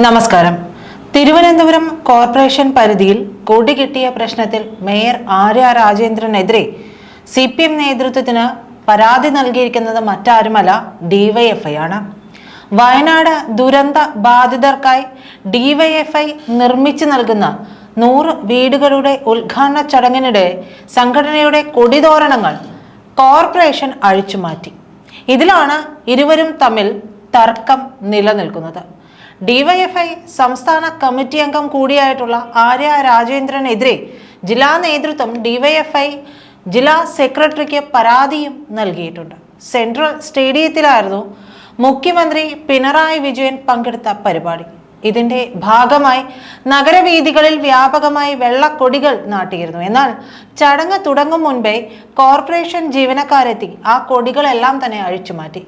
നമസ്കാരം. തിരുവനന്തപുരം കോർപ്പറേഷൻ പരിധിയിൽ കൊടി കിട്ടിയ പ്രശ്നത്തിൽ മേയർ ആര്യ രാജേന്ദ്രനെതിരെ CPM നേതൃത്വത്തിന് പരാതി നൽകിയിരിക്കുന്നത് മറ്റാരുമല്ല DYFI ആണ്. വയനാട് ദുരന്ത ബാധിതർക്കായി DYFI നിർമ്മിച്ചു നൽകുന്ന 100 വീടുകളുടെ ഉദ്ഘാടന ചടങ്ങിനിടെ സംഘടനയുടെ കൊടിതോരണങ്ങൾ കോർപ്പറേഷൻ അഴിച്ചുമാറ്റി. ഇതിലാണ് ഇരുവരും തമ്മിൽ തർക്കം നിലനിൽക്കുന്നത്. DYFI സംസ്ഥാന കമ്മിറ്റി അംഗം കൂടിയായിട്ടുള്ള ആര്യ രാജേന്ദ്രനെതിരെ ജില്ലാ നേതൃത്വം DYFI ജില്ലാ സെക്രട്ടറിക്ക് പരാതിയും നൽകിയിട്ടുണ്ട്. സെൻട്രൽ സ്റ്റേഡിയത്തിലായിരുന്നു മുഖ്യമന്ത്രി പിണറായി വിജയൻ പങ്കെടുത്ത പരിപാടി. ഇതിന്റെ ഭാഗമായി നഗരവീഥികളിൽ വ്യാപകമായി വെള്ളക്കൊടികൾ നാട്ടിയിരുന്നു. എന്നാൽ ചടങ്ങ് തുടങ്ങും മുൻപേ കോർപ്പറേഷൻ ജീവനക്കാരെത്തി ആ കൊടികളെല്ലാം തന്നെ അഴിച്ചുമാറ്റി.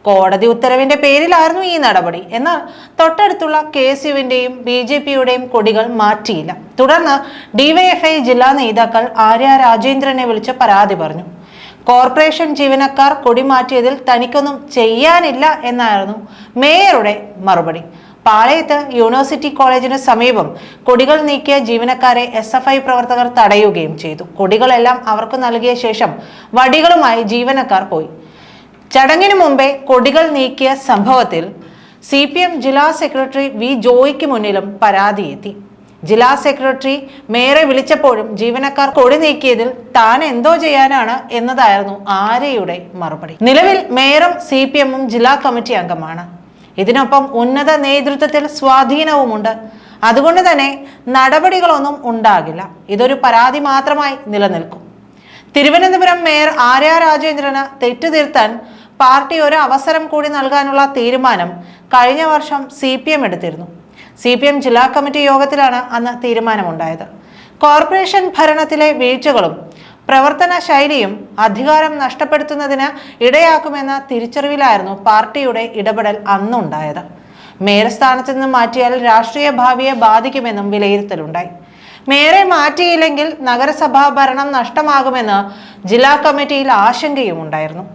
കോടതി ഉത്തരവിന്റെ പേരിലായിരുന്നു ഈ നടപടി. എന്നാൽ തൊട്ടടുത്തുള്ള KSUവിന്റെയും BJPയുടെയും കൊടികൾ മാറ്റിയില്ല. തുടർന്ന് DYFI ജില്ലാ നേതാക്കൾ ആര്യ രാജേന്ദ്രനെ വിളിച്ച് പരാതി പറഞ്ഞു. കോർപ്പറേഷൻ ജീവനക്കാർ കൊടി മാറ്റിയതിൽ തനിക്കൊന്നും ചെയ്യാനില്ല എന്നായിരുന്നു മേയറുടെ മറുപടി. പാളയത്ത് യൂണിവേഴ്സിറ്റി കോളേജിന് സമീപം കൊടികൾ നീക്കിയ ജീവനക്കാരെ SFI പ്രവർത്തകർ തടയുകയും ചെയ്തു. കൊടികളെല്ലാം അവർക്ക് നൽകിയ ശേഷം വടികളുമായി ജീവനക്കാർ പോയി. ചടങ്ങിന് മുമ്പേ കൊടികൾ നീക്കിയ സംഭവത്തിൽ CPM ജില്ലാ സെക്രട്ടറി V ജോയിക്ക് മുന്നിലും പരാതി എത്തി. ജില്ലാ സെക്രട്ടറി മേയറെ വിളിച്ചപ്പോഴും ജീവനക്കാർ കൊടി നീക്കിയതിൽ താൻ എന്തോ ചെയ്യാനാണ് എന്നതായിരുന്നു ആര്യയുടെ മറുപടി. നിലവിൽ മേയറും CPMഉം ജില്ലാ കമ്മിറ്റി അംഗമാണ്. ഇതിനൊപ്പം ഉന്നത നേതൃത്വത്തിൽ സ്വാധീനവുമുണ്ട്. അതുകൊണ്ട് തന്നെ നടപടികളൊന്നും ഉണ്ടാകില്ല. ഇതൊരു പരാതി മാത്രമായി നിലനിൽക്കും. തിരുവനന്തപുരം മേയർ ആര്യ രാജേന്ദ്രന് തെറ്റുതിരുത്താൻ പാർട്ടി ഒരു അവസരം കൂടി നൽകാനുള്ള തീരുമാനം കഴിഞ്ഞ വർഷം CPM എടുത്തിരുന്നു. CPM ജില്ലാ കമ്മിറ്റി യോഗത്തിലാണ് അന്ന് തീരുമാനമുണ്ടായത്. കോർപ്പറേഷൻ ഭരണത്തിലെ വീഴ്ചകളും പ്രവർത്തന ശൈലിയും അധികാരം നഷ്ടപ്പെടുത്തുന്നതിന് ഇടയാക്കുമെന്ന തിരിച്ചറിവിലായിരുന്നു പാർട്ടിയുടെ ഇടപെടൽ അന്നുണ്ടായത്. മേയർ സ്ഥാനത്ത് നിന്ന് മാറ്റിയാൽ രാഷ്ട്രീയ ഭാവിയെ ബാധിക്കുമെന്നും വിലയിരുത്തലുണ്ടായി. മേയറെ മാറ്റിയില്ലെങ്കിൽ നഗരസഭാ ഭരണം നഷ്ടമാകുമെന്ന് ജില്ലാ കമ്മിറ്റിയിൽ ആശങ്കയും ഉണ്ടായിരുന്നു.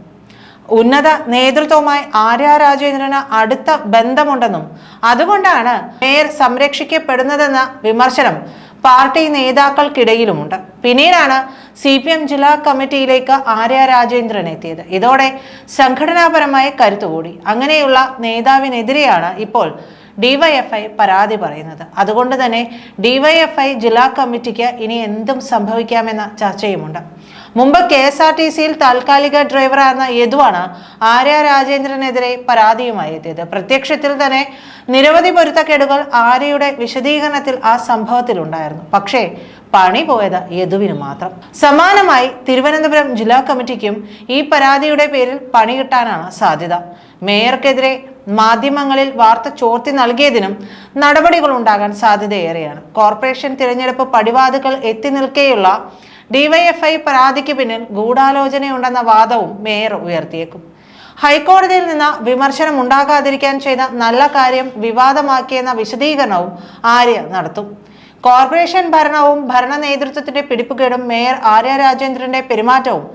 ഉന്നത നേതൃത്വവുമായി ആര്യ രാജേന്ദ്രന് അടുത്ത ബന്ധമുണ്ടെന്നും അതുകൊണ്ടാണ് മേയർ സംരക്ഷിക്കപ്പെടുന്നതെന്ന വിമർശനം പാർട്ടി നേതാക്കൾക്കിടയിലുമുണ്ട്. പിന്നീടാണ് CPM ജില്ലാ കമ്മിറ്റിയിലേക്ക് ആര്യ രാജേന്ദ്രൻ എത്തിയത്. ഇതോടെ സംഘടനാപരമായ കരുത്തുകൂടി. അങ്ങനെയുള്ള നേതാവിനെതിരെയാണ് ഇപ്പോൾ DYFI പരാതി പറയുന്നത്. അതുകൊണ്ട് തന്നെ DYFI ജില്ലാ കമ്മിറ്റിക്ക് ഇനി എന്തും സംഭവിക്കാമെന്ന ചർച്ചയുമുണ്ട്. മുമ്പ് KSRTCയിൽ താൽക്കാലിക ഡ്രൈവറായിരുന്ന യദുവാണ് ആര്യ രാജേന്ദ്രനെതിരെ പരാതിയുമായി എത്തിയത്. പ്രത്യക്ഷത്തിൽ തന്നെ നിരവധി പൊരുത്തക്കേടുകൾ ആര്യയുടെ വിശദീകരണത്തിൽ ആ സംഭവത്തിലുണ്ടായിരുന്നു. പക്ഷേ പണി പോയത് യദുവിന് മാത്രം. സമാനമായി തിരുവനന്തപുരം ജില്ലാ കമ്മിറ്റിക്കും ഈ പരാതിയുടെ പേരിൽ പണി കിട്ടാനാണ് സാധ്യത. മേയർക്കെതിരെ മാധ്യമങ്ങളിൽ വാർത്ത ചോർത്തി നൽകിയതിനും നടപടികൾ ഉണ്ടാകാൻ സാധ്യതയേറെയാണ്. കോർപ്പറേഷൻ തിരഞ്ഞെടുപ്പ് പടിവാതിക്കൽ എത്തി നിൽക്കെയുള്ള DYFI പരാതിക്ക് പിന്നിൽ ഗൂഢാലോചനയുണ്ടെന്ന വാദവും മേയർ ഉയർത്തിയേക്കും. ഹൈക്കോടതിയിൽ നിന്ന് വിമർശനം ഉണ്ടാകാതിരിക്കാൻ ചെയ്ത നല്ല കാര്യം വിവാദമാക്കിയെന്ന വിശദീകരണവും ആര്യ നടത്തും. കോർപ്പറേഷൻ ഭരണവും ഭരണ നേതൃത്വത്തിന്റെ പിടിപ്പുകേടും മേയർ ആര്യ രാജേന്ദ്രന്റെ പെരുമാറ്റവും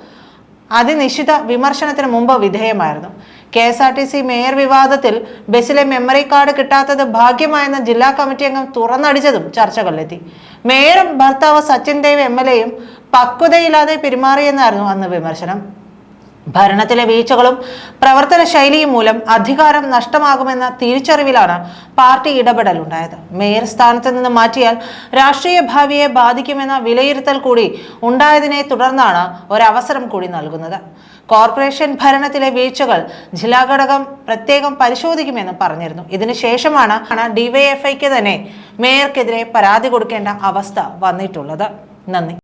അതിനിശ്ചിത വിമർശനത്തിന് മുമ്പ് വിധേയമായിരുന്നു. KSRTC മേയർ വിവാദത്തിൽ ബസ്സിലെ മെമ്മറി കാർഡ് കിട്ടാത്തത് ഭാഗ്യമായെന്ന ജില്ലാ കമ്മിറ്റി അംഗം തുറന്നടിച്ചതും ചർച്ചകളിലെത്തി. മേയറും ഭർത്താവ് സച്ചിൻ ദേവ് MLAയും പക്വതയില്ലാതെ പെരുമാറിയെന്നായിരുന്നു അന്ന് വിമർശനം. ഭരണത്തിലെ വീഴ്ചകളും പ്രവർത്തന ശൈലിയും മൂലം അധികാരം നഷ്ടമാകുമെന്ന തിരിച്ചറിവിലാണ് പാർട്ടി ഇടപെടലുണ്ടായത്. മേയർ സ്ഥാനത്ത് നിന്ന് മാറ്റിയാൽ രാഷ്ട്രീയ ഭാവിയെ ബാധിക്കുമെന്ന വിലയിരുത്തൽ കൂടി ഉണ്ടായതിനെ തുടർന്നാണ് ഒരവസരം കൂടി നൽകുന്നത്. കോർപ്പറേഷൻ ഭരണത്തിലെ വീഴ്ചകൾ ജില്ലാ ഘടകം പ്രത്യേകം പരിശോധിക്കുമെന്ന് പറഞ്ഞിരുന്നു. ഇതിനുശേഷമാണ് DYFIക്ക് തന്നെ മേയർക്കെതിരെ പരാതി കൊടുക്കേണ്ട അവസ്ഥ വന്നിട്ടുള്ളത്. നന്ദി.